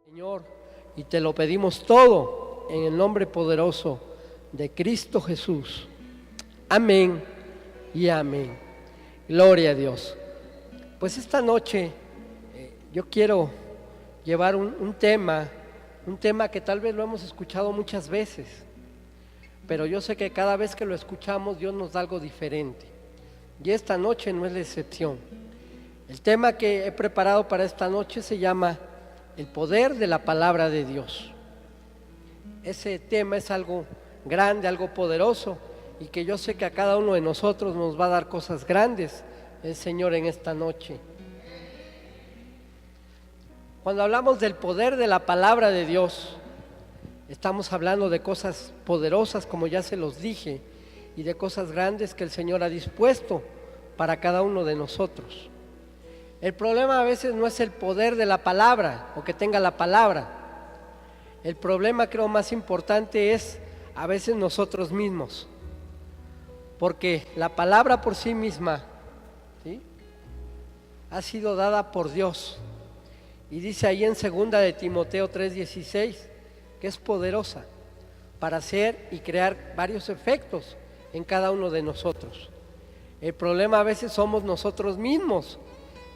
Señor, y te lo pedimos todo en el nombre poderoso de Cristo Jesús. Amén y amén. Gloria a Dios. Pues esta noche yo quiero llevar un tema que tal vez lo hemos escuchado muchas veces, pero yo sé que cada vez que lo escuchamos Dios nos da algo diferente. Y esta noche no es la excepción. El tema que he preparado para esta noche se llama el poder de la palabra de Dios. Ese tema es algo grande, algo poderoso, y que yo sé que a cada uno de nosotros nos va a dar cosas grandes el Señor en esta noche. Cuando hablamos del poder de la palabra de Dios, estamos hablando de cosas poderosas, como ya se los dije, y de cosas grandes que el Señor ha dispuesto para cada uno de nosotros. El problema a veces no es el poder de la palabra o que tenga la palabra. El problema, creo, más importante es a veces nosotros mismos, porque la palabra por sí misma, ¿sí?, ha sido dada por Dios, y dice ahí en 2 de Timoteo 3:16 que es poderosa para hacer y crear varios efectos en cada uno de nosotros. El problema a veces somos nosotros mismos,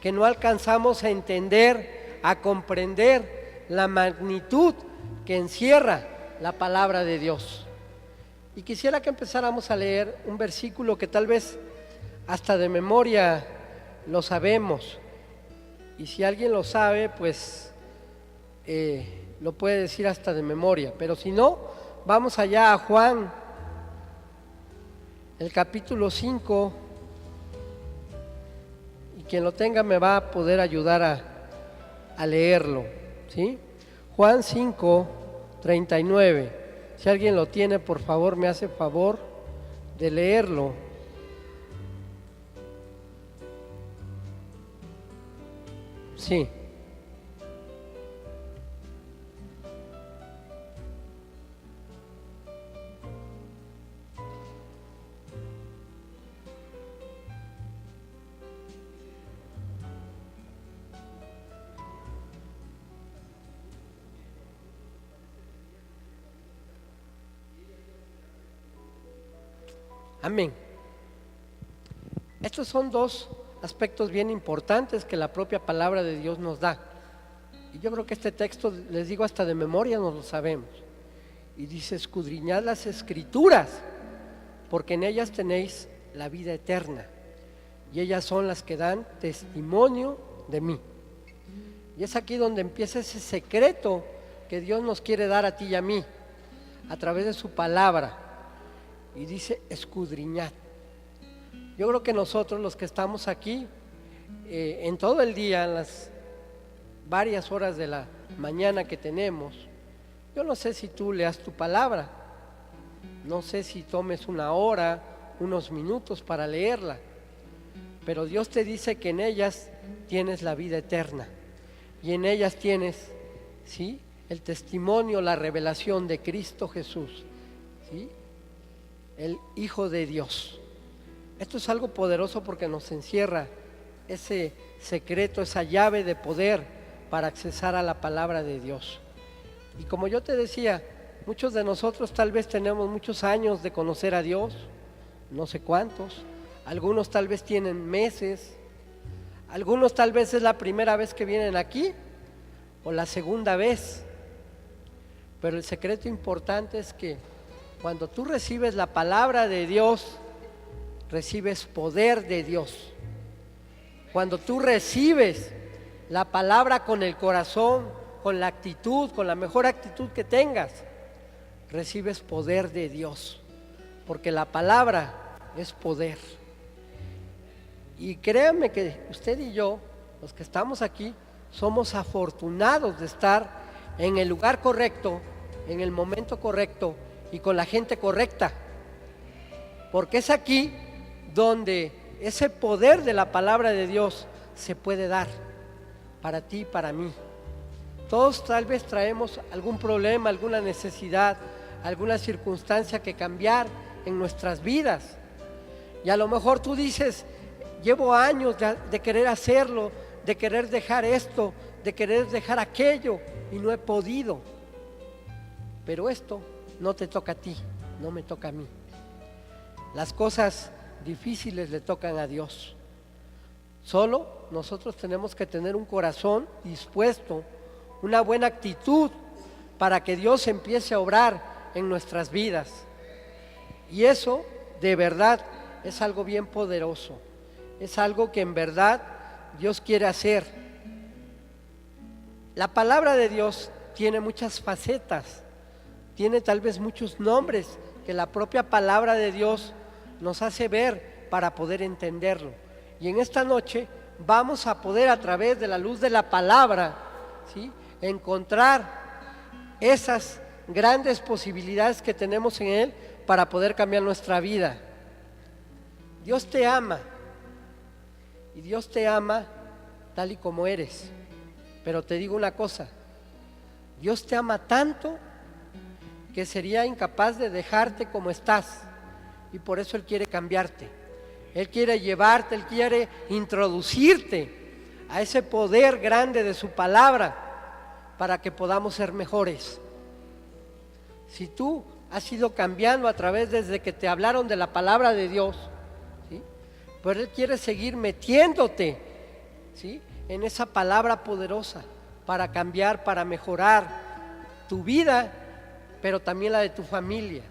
que no alcanzamos a entender, a comprender la magnitud que encierra la palabra de Dios. Y quisiera que empezáramos a leer un versículo que tal vez hasta de memoria lo sabemos, y si alguien lo sabe, pues lo puede decir hasta de memoria, pero si no, vamos allá a Juan, el capítulo 5, y quien lo tenga me va a poder ayudar a leerlo, ¿sí? Juan 5:39. Si alguien lo tiene, por favor, me hace favor de leerlo. Sí. Amén. Estos son dos aspectos bien importantes que la propia palabra de Dios nos da. Y yo creo que este texto, les digo, hasta de memoria nos lo sabemos. Y dice: escudriñad las escrituras, porque en ellas tenéis la vida eterna, y ellas son las que dan testimonio de mí. Y es aquí donde empieza ese secreto que Dios nos quiere dar a ti y a mí, a través de su palabra. Y dice: escudriñad. Yo creo que nosotros, los que estamos aquí en todo el día, en las varias horas de la mañana que tenemos, yo no sé si tú leas tu palabra, no sé si tomes una hora, unos minutos para leerla, pero Dios te dice que en ellas tienes la vida eterna, y en ellas tienes, ¿sí?, el testimonio, la revelación de Cristo Jesús, ¿sí?, el Hijo de Dios. Esto es algo poderoso porque nos encierra ese secreto, esa llave de poder para accesar a la palabra de Dios. Y como yo te decía, muchos de nosotros tal vez tenemos muchos años de conocer a Dios, no sé cuántos, algunos tal vez tienen meses, algunos tal vez es la primera vez que vienen aquí o la segunda vez, pero el secreto importante es que cuando tú recibes la palabra de Dios, recibes poder de Dios. Cuando tú recibes la palabra con el corazón, con la actitud, con la mejor actitud que tengas, recibes poder de Dios, porque la palabra es poder. Y créanme que usted y yo, los que estamos aquí, somos afortunados de estar en el lugar correcto, en el momento correcto y con la gente correcta, porque es aquí donde ese poder de la palabra de Dios se puede dar para ti y para mí. Todos tal vez traemos algún problema, alguna necesidad, alguna circunstancia que cambiar en nuestras vidas, y a lo mejor tú dices: llevo años de querer hacerlo, de querer dejar esto, de querer dejar aquello, y no he podido. Pero esto no te toca a ti, no me toca a mí. Las cosas difíciles le tocan a Dios. Solo nosotros tenemos que tener un corazón dispuesto, una buena actitud para que Dios empiece a obrar en nuestras vidas. Y eso de verdad es algo bien poderoso, es algo que en verdad Dios quiere hacer. La palabra de Dios tiene muchas facetas, tiene tal vez muchos nombres que la propia palabra de Dios nos hace ver para poder entenderlo. Y en esta noche vamos a poder, a través de la luz de la palabra, ¿sí?, encontrar esas grandes posibilidades que tenemos en Él para poder cambiar nuestra vida. Dios te ama, y Dios te ama tal y como eres. Pero te digo una cosa, Dios te ama tanto que sería incapaz de dejarte como estás, y por eso Él quiere cambiarte. Él quiere llevarte, Él quiere introducirte a ese poder grande de su palabra para que podamos ser mejores. Si tú has ido cambiando a través desde que te hablaron de la palabra de Dios, ¿sí?, pues Él quiere seguir metiéndote, ¿sí?, en esa palabra poderosa para cambiar, para mejorar tu vida, pero también la de tu familia,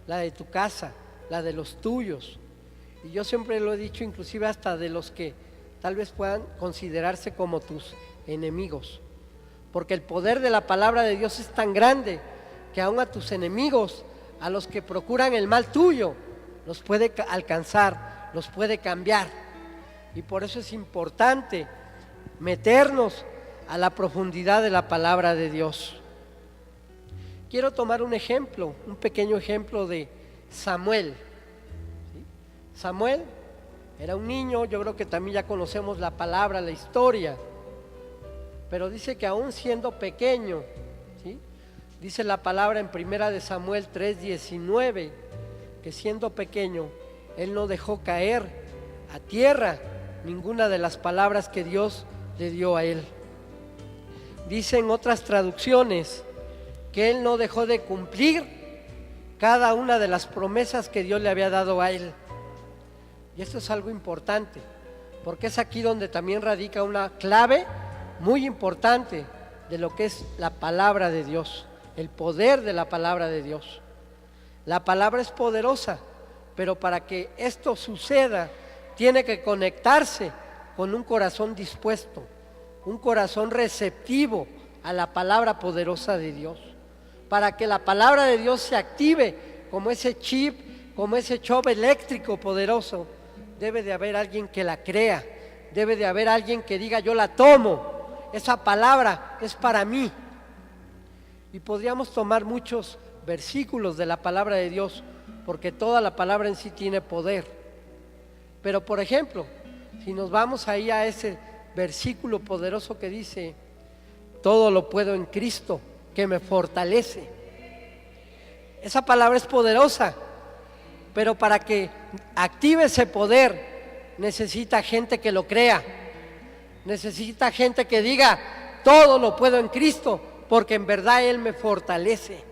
la de tu casa, la de los tuyos. Y yo siempre lo he dicho, inclusive hasta de los que tal vez puedan considerarse como tus enemigos, porque el poder de la palabra de Dios es tan grande que aún a tus enemigos, a los que procuran el mal tuyo, los puede alcanzar, los puede cambiar. Y por eso es importante meternos a la profundidad de la palabra de Dios. Quiero tomar un ejemplo, un pequeño ejemplo de Samuel. Samuel era un niño, yo creo que también ya conocemos la palabra, la historia, pero dice que aún siendo pequeño, ¿sí?, dice la palabra en 1 de Samuel 3:19, que siendo pequeño, él no dejó caer a tierra ninguna de las palabras que Dios le dio a él. Dice en otras traducciones que él no dejó de cumplir cada una de las promesas que Dios le había dado a él. Y esto es algo importante, porque es aquí donde también radica una clave muy importante de lo que es la palabra de Dios, el poder de la palabra de Dios. La palabra es poderosa, pero para que esto suceda, tiene que conectarse con un corazón dispuesto, un corazón receptivo a la palabra poderosa de Dios. Para que la palabra de Dios se active como ese chip, como ese chope eléctrico poderoso, debe de haber alguien que la crea, debe de haber alguien que diga: yo la tomo, esa palabra es para mí. Y podríamos tomar muchos versículos de la palabra de Dios, porque toda la palabra en sí tiene poder. Pero por ejemplo, si nos vamos ahí a ese versículo poderoso que dice: todo lo puedo en Cristo que me fortalece. Esa palabra es poderosa, pero para que active ese poder necesita gente que lo crea, necesita gente que diga: todo lo puedo en Cristo, porque en verdad Él me fortalece.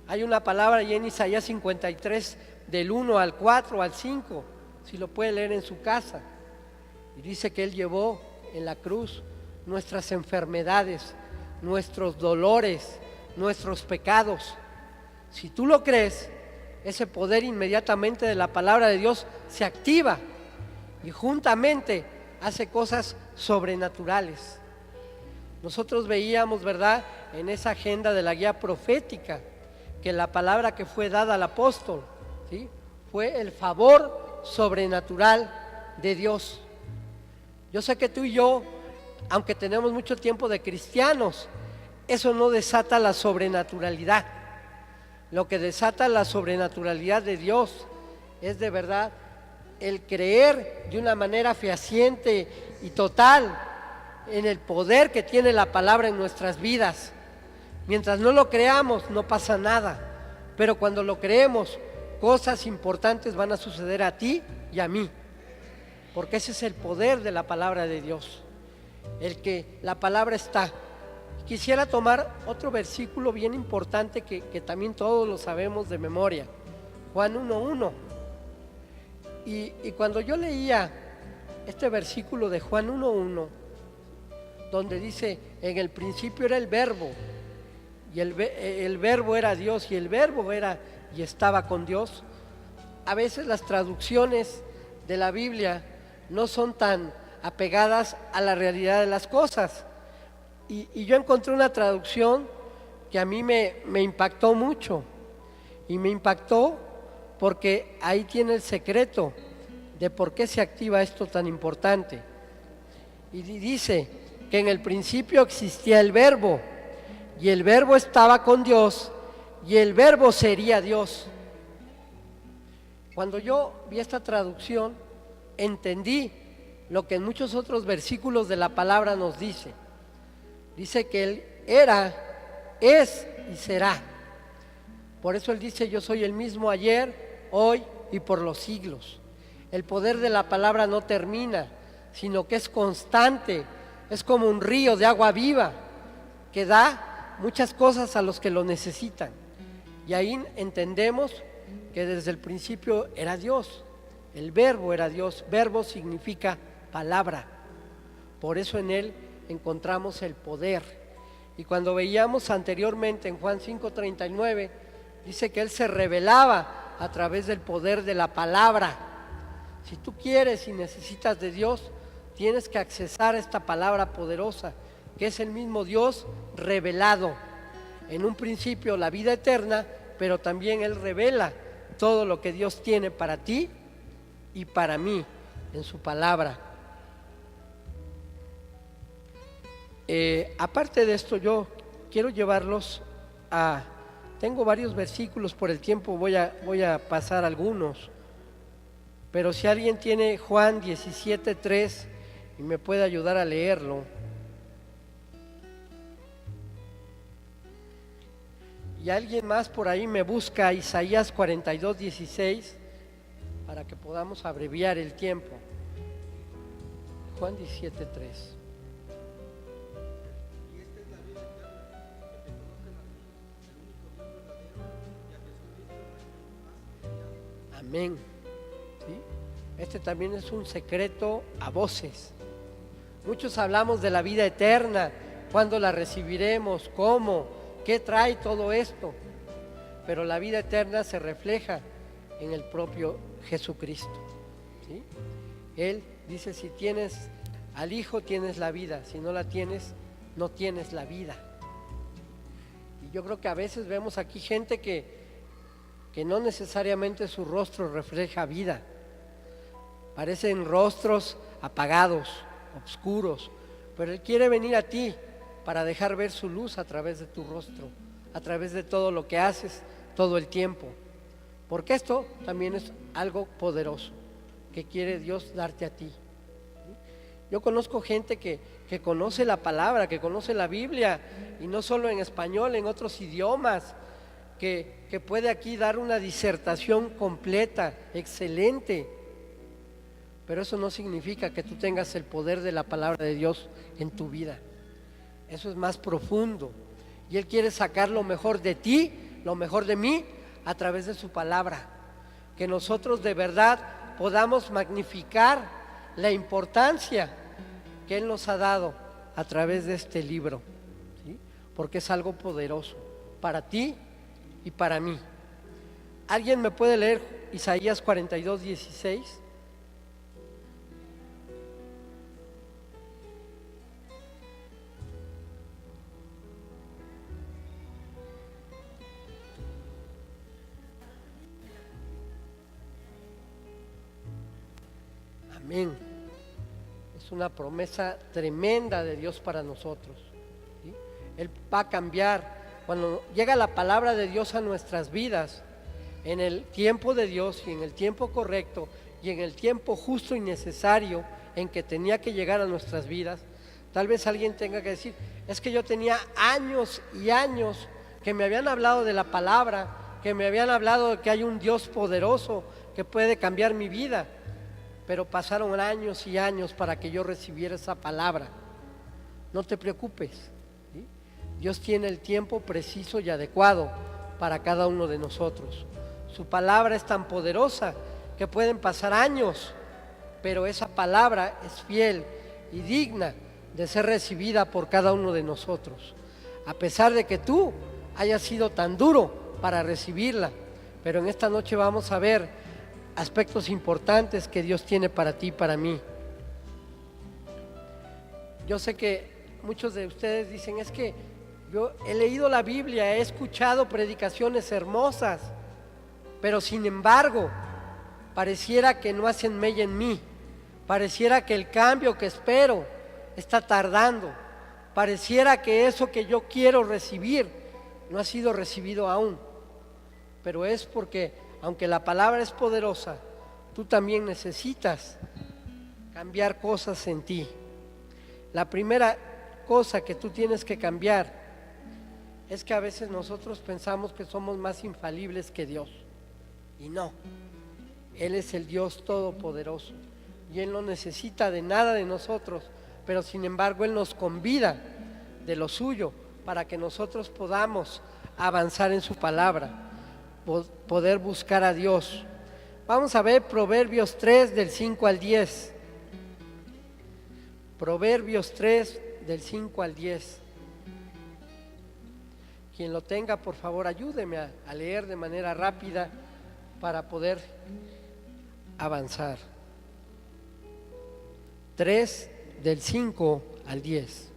Hay una palabra ahí en Isaías 53, del 1 al 4 al 5, si lo puede leer en su casa, y dice que Él llevó en la cruz nuestras enfermedades, nuestros dolores, nuestros pecados. Si tú lo crees, ese poder inmediatamente de la palabra de Dios se activa y juntamente hace cosas sobrenaturales. Nosotros veíamos, ¿verdad?, en esa agenda de la guía profética, que la palabra que fue dada al apóstol, ¿sí?, fue el favor sobrenatural de Dios. Yo sé que tú y yo, aunque tenemos mucho tiempo de cristianos, eso no desata la sobrenaturalidad. Lo que desata la sobrenaturalidad de Dios es de verdad el creer de una manera fehaciente y total en el poder que tiene la palabra en nuestras vidas. Mientras no lo creamos, no pasa nada, pero cuando lo creemos, cosas importantes van a suceder a ti y a mí, porque ese es el poder de la palabra de Dios. El que la palabra está Quisiera tomar otro versículo bien importante que también todos lo sabemos de memoria, Juan 1:1. Y cuando yo leía este versículo de Juan 1:1, donde dice, en el principio era el verbo, y el verbo era Dios, y el verbo era y estaba con Dios, a veces las traducciones de la Biblia no son tan apegadas a la realidad de las cosas. Y yo encontré una traducción que a mí me impactó mucho, y me impactó porque ahí tiene el secreto de por qué se activa esto tan importante. Y dice que en el principio existía el verbo, y el verbo estaba con Dios, y el verbo sería Dios. Cuando yo vi esta traducción, entendí lo que en muchos otros versículos de la palabra nos dice. Dice que Él era, es y será. Por eso Él dice, yo soy el mismo ayer, hoy y por los siglos. El poder de la palabra no termina, sino que es constante, es como un río de agua viva que da muchas cosas a los que lo necesitan. Y ahí entendemos que desde el principio era Dios, el verbo era Dios, verbo significa palabra, por eso en Él encontramos el poder. Y cuando veíamos anteriormente en Juan 5:39, dice que Él se revelaba a través del poder de la palabra. Si tú quieres y necesitas de Dios, tienes que accesar a esta palabra poderosa, que es el mismo Dios revelado. En un principio la vida eterna, pero también Él revela todo lo que Dios tiene para ti y para mí en su palabra. Aparte de esto, yo quiero llevarlos a... Tengo varios versículos, por el tiempo voy a pasar algunos, pero si alguien tiene Juan 17:3 y me puede ayudar a leerlo. Y alguien más por ahí me busca Isaías 42:16 para que podamos abreviar el tiempo. Juan 17:3. Amén. ¿Sí? Este también es un secreto a voces. Muchos hablamos de la vida eterna, cuándo la recibiremos, cómo, qué trae todo esto. Pero la vida eterna se refleja en el propio Jesucristo. ¿Sí? Él dice, si tienes al Hijo tienes la vida, si no la tienes, no tienes la vida. Y yo creo que a veces vemos aquí gente que no necesariamente su rostro refleja vida. Parecen rostros apagados, oscuros, pero Él quiere venir a ti para dejar ver su luz a través de tu rostro, a través de todo lo que haces todo el tiempo. Porque esto también es algo poderoso que quiere Dios darte a ti. Yo conozco gente que conoce la palabra, que conoce la Biblia, y no solo en español, en otros idiomas, que puede aquí dar una disertación completa, excelente, pero eso no significa que tú tengas el poder de la palabra de Dios en tu vida. Eso es más profundo, y Él quiere sacar lo mejor de ti, lo mejor de mí, a través de su palabra, que nosotros de verdad podamos magnificar la importancia que Él nos ha dado a través de este libro, ¿sí? Porque es algo poderoso para ti y para mí. ¿Alguien me puede leer Isaías 42:16? Amén. Es una promesa tremenda de Dios para nosotros, ¿sí? Él va a cambiar. Cuando llega la palabra de Dios a nuestras vidas, en el tiempo de Dios y en el tiempo correcto y en el tiempo justo y necesario en que tenía que llegar a nuestras vidas, tal vez alguien tenga que decir, es que yo tenía años y años que me habían hablado de la palabra, que me habían hablado de que hay un Dios poderoso que puede cambiar mi vida, pero pasaron años y años para que yo recibiera esa palabra. No te preocupes, ¿sí? Dios tiene el tiempo preciso y adecuado para cada uno de nosotros. Su palabra es tan poderosa que pueden pasar años, pero esa palabra es fiel y digna de ser recibida por cada uno de nosotros. A pesar de que tú hayas sido tan duro para recibirla, pero en esta noche vamos a ver aspectos importantes que Dios tiene para ti y para mí. Yo sé que muchos de ustedes dicen, es que yo he leído la Biblia, he escuchado predicaciones hermosas, pero sin embargo, pareciera que no hacen mella en mí, pareciera que el cambio que espero está tardando, pareciera que eso que yo quiero recibir no ha sido recibido aún, pero es porque, aunque la palabra es poderosa, tú también necesitas cambiar cosas en ti. La primera cosa que tú tienes que cambiar es que a veces nosotros pensamos que somos más infalibles que Dios, y no. Él es el Dios todopoderoso y Él no necesita de nada de nosotros, pero sin embargo Él nos convida de lo suyo para que nosotros podamos avanzar en su palabra, poder buscar a Dios. Vamos a ver Proverbios 3 del 5 al 10. Proverbios 3 del 5 al 10. Quien lo tenga, por favor, ayúdeme a leer de manera rápida para poder avanzar. 3 del 5 al 10.